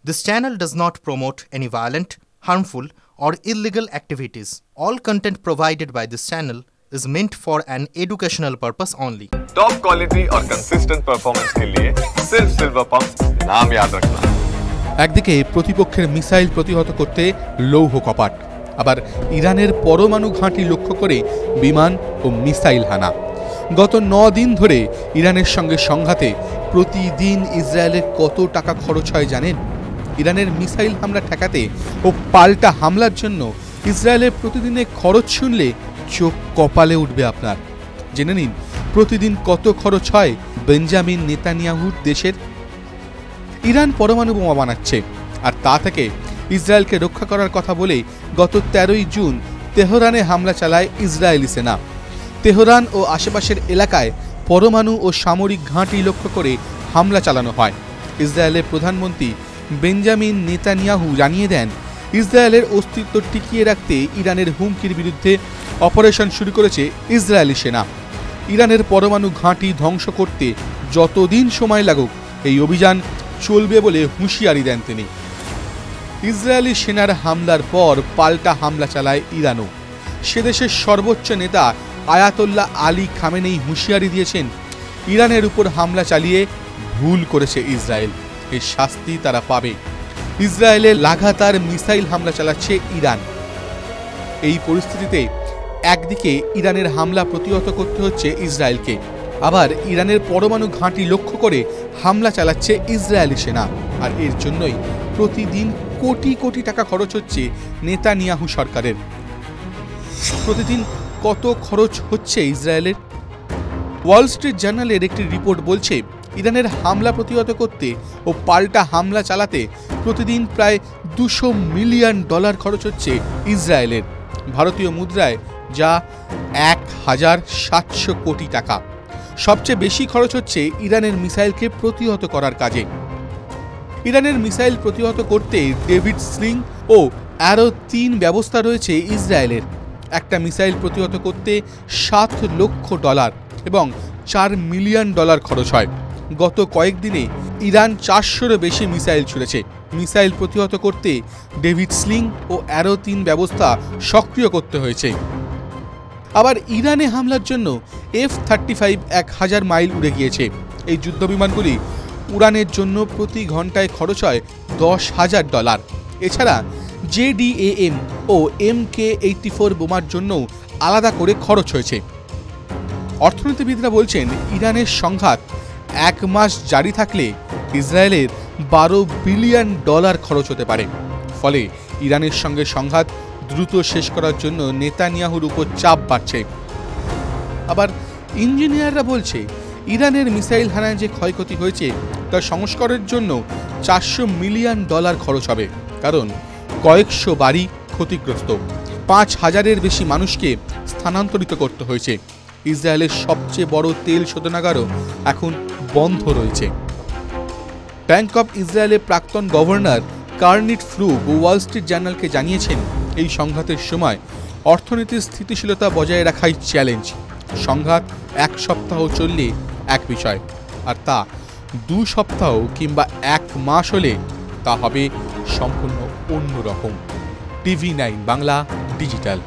This channel does not promote any violent, harmful, or illegal activities. All content provided by this channel is meant for an educational purpose only. Top quality और consistent performance के लिए सिर्फ silver pump नाम याद रखना। একদিকে প্রতিপক্ষের missile প্রতিহত করতে লৌহ কপাট, আবার ইরানের পরমাণু ঘাঁটি লক্ষ্য করে বিমান ও মিসাইল হানা। গত 9 দিন ধরে ইরানের সঙ্গে সংঘাতে প্রতিদিন ইসরায়েলের কত টাকা খরচ হয় জানেন? ইরানের মিসাইল হামলা ঠেকাতে ও পাল্টা হামলার জন্য ইসরায়েলের প্রতিদিনের খরচ শুনলে চোখ কপালে উঠবে আপনার। জেনে নিন প্রতিদিন কত খরচ হয় বেঞ্জামিন নেতানিয়াহুর দেশের। ইরান পরমাণু বোমা বানাচ্ছে, আর তা থেকে ইসরায়েলকে রক্ষা করার কথা বলে গত 13ই জুন তেহরানে হামলা চালায় ইসরায়েলি সেনা। তেহরান ও আশেপাশের এলাকায় পরমাণু ও সামরিক ঘাঁটি লক্ষ্য করে হামলা চালানো হয়। ইসরায়েলের প্রধানমন্ত্রী বেঞ্জামিন নেতানিয়াহু জানিয়ে দেন, ইসরায়েলের অস্তিত্ব টিকিয়ে রাখতে ইরানের হুমকির বিরুদ্ধে অপারেশন শুরু করেছে ইসরায়েলি সেনা। ইরানের পরমাণু ঘাঁটি ধ্বংস করতে যতদিন সময় লাগুক এই অভিযান চলবে বলে হুঁশিয়ারি দেন তিনি। ইসরায়েলি সেনার হামলার পর পাল্টা হামলা চালায় ইরানও। সেদেশের সর্বোচ্চ নেতা আয়াতোল্লাহ আলী খামেনেই হুঁশিয়ারি দিয়েছেন, ইরানের উপর হামলা চালিয়ে ভুল করেছে ইসরায়েল, এর শাস্তি তারা পাবে। ইসরায়েলে লাগাতার মিসাইল হামলা চালাচ্ছে ইরান। এই পরিস্থিতিতে একদিকে ইরানের হামলা প্রতিহত করতে হচ্ছে ইসরায়েলকে, আবার ইরানের পরমাণু ঘাঁটি লক্ষ্য করে হামলা চালাচ্ছে ইসরায়েলি সেনা। আর এর জন্যই প্রতিদিন কোটি কোটি টাকা খরচ হচ্ছে নেতানিয়াহু সরকারের। প্রতিদিন কত খরচ হচ্ছে ইসরায়েলের? ওয়াল স্ট্রিট জার্নালের একটি রিপোর্ট বলছে, ইরানের হামলা প্রতিহত করতে ও পাল্টা হামলা চালাতে প্রতিদিন প্রায় $200 মিলিয়ন খরচ হচ্ছে ইসরায়েলের, ভারতীয় মুদ্রায় যা 1700 কোটি টাকা। সবচেয়ে বেশি খরচ হচ্ছে ইরানের মিসাইলকে প্রতিহত করার কাজে। ইরানের মিসাইল প্রতিহত করতে ডেভিড স্লিং ও অ্যারো 3 ব্যবস্থা রয়েছে ইসরায়েলের। একটা মিসাইল প্রতিহত করতে $7 লক্ষ এবং $4 মিলিয়ন খরচ হয়। গত কয়েকদিনে ইরান 400-এরও বেশি মিসাইল ছুড়েছে। মিসাইল প্রতিহত করতে ডেভিড স্লিং ও অ্যারো 3 ব্যবস্থা সক্রিয় করতে হয়েছে। আবার ইরানে হামলার জন্য F-35 1000 মাইল উড়ে গিয়েছে। এই যুদ্ধবিমানগুলি উড়ানের জন্য প্রতি ঘন্টায় খরচ হয় $10,000। এছাড়া JDAM ও MK-84 বোমার জন্য আলাদা করে খরচ হয়েছে। অর্থনীতিবিদরা বলছেন, ইরানের সংঘাত 1 মাস জারি থাকলে ইসরায়েলের $12 বিলিয়ন খরচ হতে পারে। ফলে ইরানের সঙ্গে সংঘাত দ্রুত শেষ করার জন্য নেতানিয়াহুর উপর চাপ বাড়ছে। আবার ইঞ্জিনিয়াররা বলছে, ইরানের মিসাইল হানায় যে ক্ষয়ক্ষতি হয়েছে তা সংস্কারের জন্য $400 মিলিয়ন খরচ হবে, কারণ কয়েকশো বাড়ি ক্ষতিগ্রস্ত, 5000-এর বেশি মানুষকে স্থানান্তরিত করতে হয়েছে। ইসরায়েলের সবচেয়ে বড় তেল শোধনাগারও এখন বন্ধ রয়েছে। ব্যাংক অব ইসরায়েলের প্রাক্তন গভর্নর কার্নিট ফ্রুগ ওয়াল স্ট্রিট জার্নালকে জানিয়েছেন, এই সংঘাতের সময় অর্থনীতির স্থিতিশীলতা বজায় রাখাই চ্যালেঞ্জ। সংঘাত 1 সপ্তাহ চললে এক বিষয়, আর তা 2 সপ্তাহ কিংবা 1 মাস হলে তা হবে সম্পূর্ণ অন্যরকম। TV9 Bangla digital.